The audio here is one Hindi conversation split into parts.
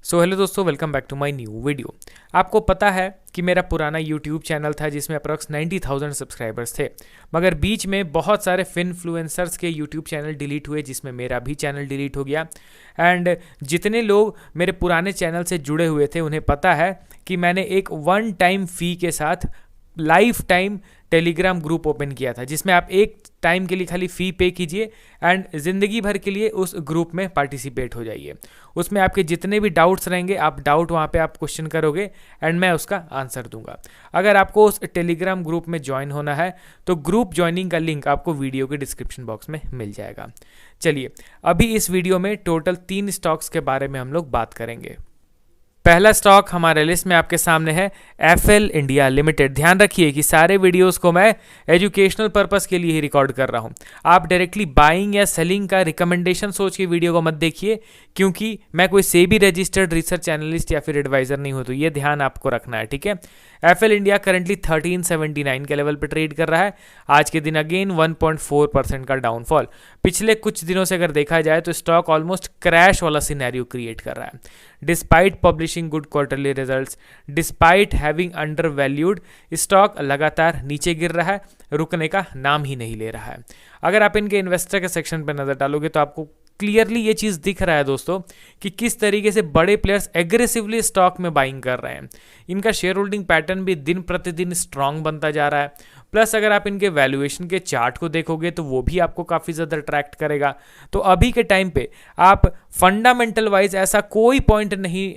सो हेलो दोस्तों, welcome back to my new video. आपको पता है कि मेरा पुराना यूट्यूब चैनल था जिसमें अप्रॉक्स 90,000 सब्सक्राइबर्स थे, मगर बीच में बहुत सारे फिनफ्लुएंसर्स के यूट्यूब चैनल डिलीट हुए, जिसमें मेरा भी चैनल डिलीट हो गया। एंड जितने लोग मेरे पुराने चैनल से जुड़े हुए थे उन्हें पता है कि मैंने एक वन टाइम फ़ी के साथ life time Telegram group open किया था, जिसमें आप एक टाइम के लिए खाली फ़ी पे कीजिए एंड ज़िंदगी भर के लिए उस ग्रुप में पार्टिसिपेट हो जाइए। उसमें आपके जितने भी डाउट्स रहेंगे, आप डाउट वहाँ पे आप क्वेश्चन करोगे एंड मैं उसका आंसर दूंगा। अगर आपको उस टेलीग्राम ग्रुप में ज्वाइन होना है तो ग्रुप ज्वाइनिंग का लिंक आपको वीडियो के डिस्क्रिप्शन बॉक्स में मिल जाएगा। चलिए, अभी इस वीडियो में टोटल 3 स्टॉक्स के बारे में हम लोग बात करेंगे। पहला स्टॉक हमारे लिस्ट में आपके सामने है एफएल इंडिया लिमिटेड। ध्यान रखिए कि सारे वीडियोस को मैं एजुकेशनल पर्पस के लिए ही रिकॉर्ड कर रहा हूं। आप डायरेक्टली बाइंग या सेलिंग का रिकमेंडेशन सोच के वीडियो को मत देखिए, क्योंकि मैं कोई सेबी रजिस्टर्ड रिसर्च एनालिस्ट या फिर एडवाइजर नहीं हूं, तो ये ध्यान आपको रखना है, ठीक है। एफएल इंडिया करंटली 1379 के लेवल पर ट्रेड कर रहा है। आज के दिन अगेन 1.4% का डाउनफॉल। पिछले कुछ दिनों से अगर देखा जाए तो स्टॉक ऑलमोस्ट क्रैश वाला सिनेरियो क्रिएट कर रहा है। Despite publishing good quarterly results, despite having under valued, stock लगातार नीचे गिर रहा है, रुकने का नाम ही नहीं ले रहा है। अगर आप इनके इन्वेस्टर के सेक्शन पर नजर डालोगे तो आपको क्लियरली ये चीज़ दिख रहा है दोस्तों कि किस तरीके से बड़े प्लेयर्स एग्रेसिवली स्टॉक में बाइंग कर रहे हैं। इनका शेयर होल्डिंग पैटर्न भी दिन प्रतिदिन स्ट्रांग बनता जा रहा है। प्लस अगर आप इनके वैल्यूएशन के चार्ट को देखोगे तो वो भी आपको काफ़ी ज़्यादा अट्रैक्ट करेगा। तो अभी के टाइम पे आप फंडामेंटल वाइज ऐसा कोई पॉइंट नहीं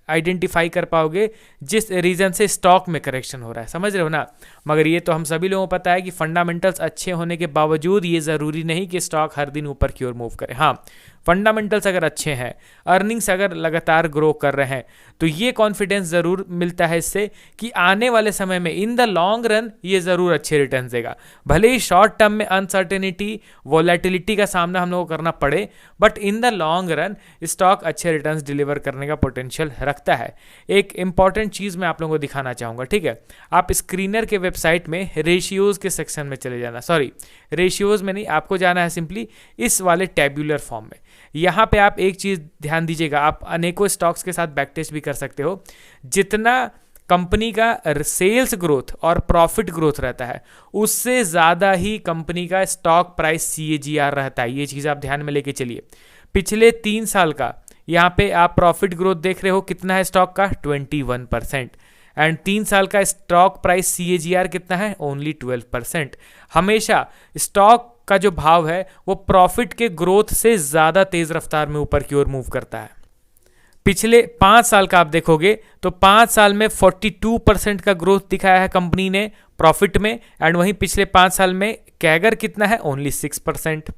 आइडेंटिफाई कर पाओगे जिस रीज़न से स्टॉक में करेक्शन हो रहा है, समझ रहे हो ना। मगर ये तो हम सभी लोगों को पता है कि फंडामेंटल्स अच्छे होने के बावजूद ये ज़रूरी नहीं कि स्टॉक हर दिन ऊपर की ओर मूव करे। हाँ, फंडामेंटल्स अगर अच्छे हैं, अर्निंग्स अगर लगातार ग्रो कर रहे हैं, तो ये कॉन्फिडेंस ज़रूर मिलता है इससे कि आने वाले समय में इन द लॉन्ग रन ये ज़रूर अच्छे रिटर्न देगा। भले ही शॉर्ट टर्म में अनसर्टेनिटी, वोलेटिलिटी का सामना हम लोगों को करना पड़े, but in the long run stock अच्छे रिटर्न्स डिलीवर करने का पोटेंशियल रखता है। एक इंपॉर्टेंट चीज़ मैं आप लोगों को दिखाना चाहूँगा, ठीक है। आप स्क्रीनर के वेबसाइट में रेशियोज़ के सेक्शन में चले जाना, सॉरी रेशियोज़ में नहीं, आपको जाना है सिंपली इस वाले टैब्यूलर फॉर्म में। यहाँ पे आप एक चीज़ ध्यान दीजिएगा, आप अनेकों स्टॉक्स के साथ बैक टेस्ट भी कर सकते हो। जितना कंपनी का सेल्स ग्रोथ और प्रॉफिट ग्रोथ रहता है, उससे ज़्यादा ही कंपनी का स्टॉक प्राइस CAGR रहता है। ये चीज़ आप ध्यान में लेके चलिए। पिछले 3 साल का यहाँ पे आप प्रॉफिट ग्रोथ देख रहे हो, कितना है स्टॉक का? 21%। एंड 3 साल का स्टॉक प्राइस CAGR कितना है? ओनली 12%। हमेशा स्टॉक का जो भाव है वो प्रॉफिट के ग्रोथ से ज़्यादा तेज़ रफ्तार में ऊपर की ओर मूव करता है। पिछले 5 साल का आप देखोगे तो 5 साल में 42% का ग्रोथ दिखाया है कंपनी ने प्रॉफिट में, एंड वहीं पिछले 5 साल में कैगर कितना है? ओनली 6%।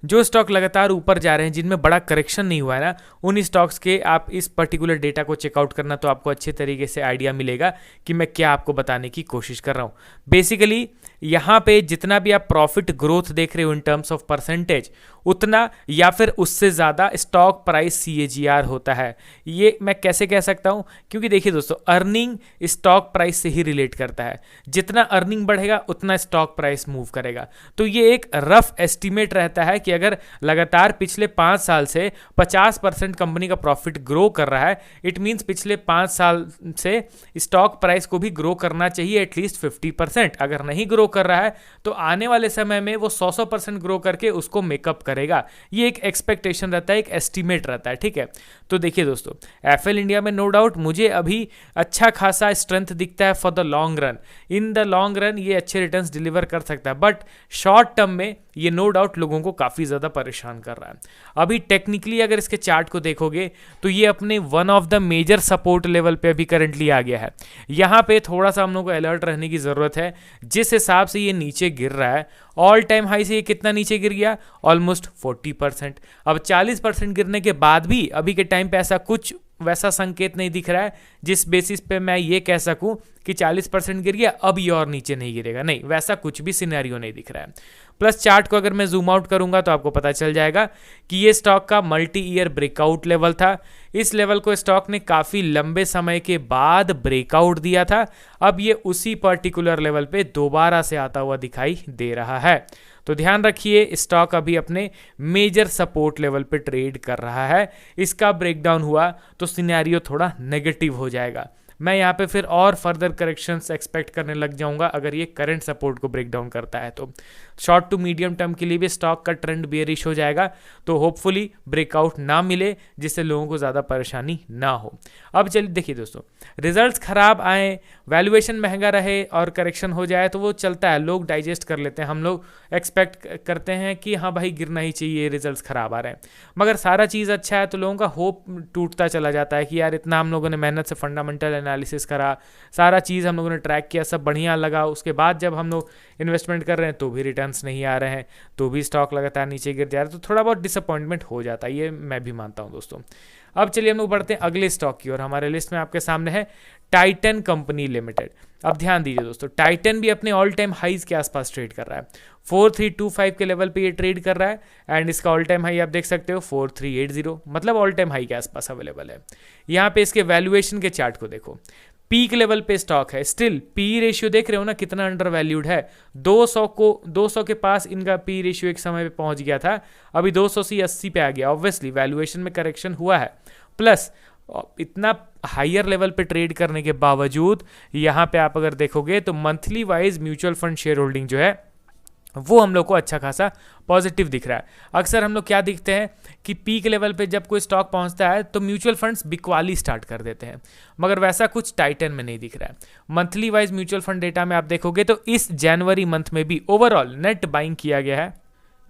जो स्टॉक लगातार ऊपर जा रहे हैं, जिनमें बड़ा करेक्शन नहीं हुआ है ना, उन स्टॉक्स के आप इस पर्टिकुलर डेटा को चेकआउट करना, तो आपको अच्छे तरीके से आइडिया मिलेगा कि मैं क्या आपको बताने की कोशिश कर रहा हूँ। बेसिकली यहाँ पे जितना भी आप प्रॉफिट ग्रोथ देख रहे हो इन टर्म्स ऑफ परसेंटेज, उतना या फिर उससे ज़्यादा स्टॉक प्राइस CAGR होता है। ये मैं कैसे कह सकता हूँ? क्योंकि देखिए दोस्तों, अर्निंग स्टॉक प्राइस से ही रिलेट करता है। जितना अर्निंग बढ़ेगा उतना स्टॉक प्राइस मूव करेगा। तो ये एक रफ एस्टिमेट रहता है कि अगर लगातार पिछले 5 साल से 50% कंपनी का प्रॉफिट ग्रो कर रहा है, इट मीन्स पिछले 5 साल से स्टॉक प्राइस को भी ग्रो करना चाहिए एटलीस्ट 50%। अगर नहीं ग्रो कर रहा है तो आने वाले समय में वो 100% ग्रो करके उसको मेकअप करेगा। ये एक एक्सपेक्टेशन रहता है, एक एस्टिमेट रहता है, ठीक है। तो देखिए दोस्तों, एफएल इंडिया में नो डाउट मुझे अभी अच्छा खासा स्ट्रेंथ दिखता है for the long run. In the long run ये अच्छे रिटर्न्स डिलीवर कर सकता है, बट शॉर्ट टर्म में ये नो डाउट लोगों को काफ़ी ज़्यादा परेशान कर रहा है। अभी टेक्निकली अगर इसके चार्ट को देखोगे तो ये अपने one of the major support level पे अभी करंटली आ गया है। यहाँ पे थोड़ा सा हम लोगों को अलर्ट रहने की ज़रूरत है। जिस हिसाब से ये नीचे गिर रहा है, ऑल टाइम हाई से ये कितना नीचे गिर गया? ऑलमोस्ट 40%। अब 40% गिरने के बाद भी अभी के टाइम पे ऐसा कुछ वैसा संकेत नहीं दिख रहा है जिस बेसिस पे मैं ये कह सकूं कि 40% गिर गया, अब ये और नीचे नहीं गिरेगा। नहीं, वैसा कुछ भी सिनेरियो नहीं दिख रहा है। प्लस चार्ट को अगर मैं जूम आउट करूंगा तो आपको पता चल जाएगा कि ये स्टॉक का मल्टी ईयर ब्रेकआउट लेवल था। इस लेवल को स्टॉक ने काफ़ी लंबे समय के बाद ब्रेकआउट दिया था। अब ये उसी पर्टिकुलर लेवल पे दोबारा से आता हुआ दिखाई दे रहा है। तो ध्यान रखिए स्टॉक अभी अपने मेजर सपोर्ट लेवल पे ट्रेड कर रहा है। इसका ब्रेकडाउन हुआ तो सिनेरियो थोड़ा नेगेटिव हो जाएगा। मैं यहाँ पे फिर और फर्दर करेक्शंस एक्सपेक्ट करने लग जाऊंगा अगर ये करंट सपोर्ट को ब्रेक डाउन करता है तो। शॉर्ट टू मीडियम टर्म के लिए भी स्टॉक का ट्रेंड बेयरिश हो जाएगा, तो होपफुली ब्रेकआउट ना मिले जिससे लोगों को ज़्यादा परेशानी ना हो। अब चलिए देखिए दोस्तों, रिजल्ट्स खराब आए, वैल्यूएशन महंगा रहे और करेक्शन हो जाए तो वो चलता है, लोग डाइजेस्ट कर लेते हैं। हम लोग एक्सपेक्ट करते हैं कि हाँ भाई गिरना ही चाहिए, रिजल्ट्स खराब आ रहे हैं, मगर सारा चीज़ अच्छा है तो लोगों का होप टूटता चला जाता है कि यार इतना हम लोगों ने मेहनत से फंडामेंटल एनालिसिस करा, सारा चीज़ हम लोगों ने ट्रैक किया, सब बढ़िया लगा, उसके बाद जब हम लोग इन्वेस्टमेंट कर रहे हैं तो भी रिटर्न्स नहीं आ रहे हैं, तो भी स्टॉक लगातार नीचे गिर जा रहा है, तो थोड़ा बहुत डिसअपॉइंटमेंट हो जाता है, ये मैं भी मानता हूं दोस्तों। अब चलिए हम लोग बढ़ते हैं अगले स्टॉक की और हमारे लिस्ट में आपके सामने है टाइटन कंपनी लिमिटेड। अब ध्यान दीजिए दोस्तों, टाइटन भी अपने ऑल टाइम हाईज के आसपास ट्रेड कर रहा है, 4325 के लेवल पे ये ट्रेड कर रहा है एंड इसका ऑल टाइम हाई आप देख सकते हो 4380, मतलब ऑल टाइम हाई के आसपास अवेलेबल है। यहाँ पे इसके वैल्यूएशन के चार्ट को देखो, पीक लेवल पे स्टॉक है, स्टिल पी रेशियो देख रहे हो ना कितना अंडर वैल्यूड है, 200 के पास इनका पी रेशियो एक समय पे पहुंच गया था, अभी 200 से 80 पे आ गया। ऑब्वियसली वैल्यूएशन में करेक्शन हुआ है, प्लस इतना हायर लेवल पे ट्रेड करने के बावजूद यहाँ पे आप अगर देखोगे तो monthly wise mutual fund share holding जो है वो हम लोग को अच्छा खासा पॉजिटिव दिख रहा है। अक्सर हम लोग क्या दिखते हैं कि पीक लेवल पे जब कोई स्टॉक पहुंचता है तो म्यूचुअल फंड्स बिकवाली स्टार्ट कर देते हैं, मगर वैसा कुछ टाइटन में नहीं दिख रहा है। Monthly wise mutual fund data में आप देखोगे तो इस जनवरी मंथ में भी ओवरऑल नेट बाइंग किया गया है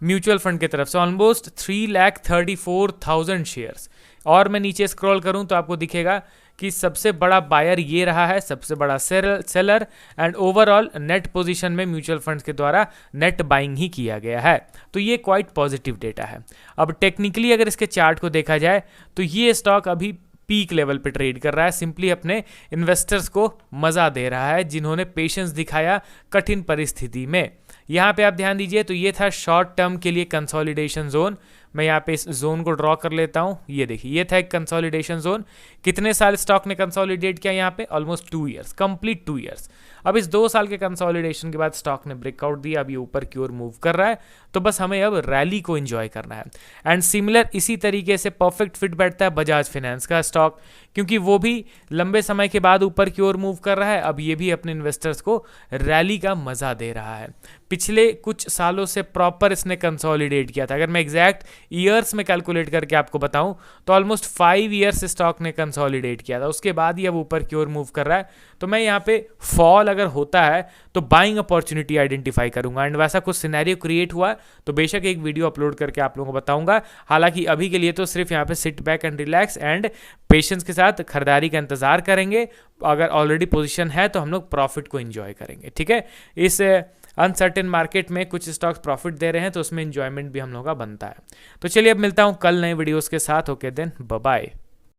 म्यूचुअल फंड की तरफ से ऑलमोस्ट 3,34,000 शेयर्स। और मैं नीचे स्क्रॉल करूं तो आपको दिखेगा कि सबसे बड़ा बायर ये रहा है, सबसे बड़ा seller and overall net position में म्यूचुअल फंड्स के द्वारा नेट बाइंग ही किया गया है, तो ये क्वाइट पॉजिटिव डेटा है। अब टेक्निकली अगर इसके चार्ट को देखा जाए तो ये स्टॉक अभी पीक लेवल पे ट्रेड कर रहा है, सिंपली अपने इन्वेस्टर्स को मजा दे रहा है जिन्होंने पेशेंस दिखाया कठिन परिस्थिति में। यहाँ पे आप ध्यान दीजिए तो ये था शॉर्ट टर्म के लिए कंसोलिडेशन जोन। मैं यहाँ पे इस जोन को ड्रॉ कर लेता हूँ, ये देखिए ये था एक कंसोलिडेशन जोन। कितने साल स्टॉक ने कंसोलिडेट किया यहाँ पे? Almost 2 years, complete 2 years. अब इस 2 साल के कंसोलिडेशन के बाद स्टॉक ने ब्रेकआउट दिया, अब ये ऊपर की ओर मूव कर रहा है, तो बस हमें अब रैली को एंजॉय करना है। एंड सिमिलर इसी तरीके से परफेक्ट फिट बैठता है बजाज फाइनेंस का स्टॉक, क्योंकि वो भी लंबे समय के बाद ऊपर की ओर मूव कर रहा है, अब ये भी अपने इन्वेस्टर्स को रैली का मजा दे रहा है। पिछले कुछ सालों से प्रॉपर इसने कंसोलिडेट किया था। अगर मैं एग्जैक्ट ईयर्स में कैलकुलेट करके आपको बताऊं तो ऑलमोस्ट 5 ईयर्स स्टॉक ने कंसोलिडेट किया था, उसके बाद ही अब ऊपर की ओर मूव कर रहा है। तो मैं यहाँ पे फॉल अगर होता है तो बाइंग अपॉर्चुनिटी आइडेंटिफाई करूंगा, एंड वैसा कुछ सिनेरियो क्रिएट हुआ तो बेशक एक वीडियो अपलोड करके आप लोगों को बताऊंगा। हालांकि अभी के लिए तो सिर्फ यहाँ पे sit back and relax and patience के साथ खरीदारी का इंतजार करेंगे। अगर ऑलरेडी पोजीशन है तो हम लोग प्रॉफिट को एंजॉय करेंगे, ठीक है। इस अनसर्टेन मार्केट में कुछ स्टॉक्स प्रॉफिट दे रहे हैं तो उसमें एंजॉयमेंट भी हम लोगों का बनता है। तो चलिए अब मिलता हूं कल नए वीडियोस के साथ। Okay then, bye bye.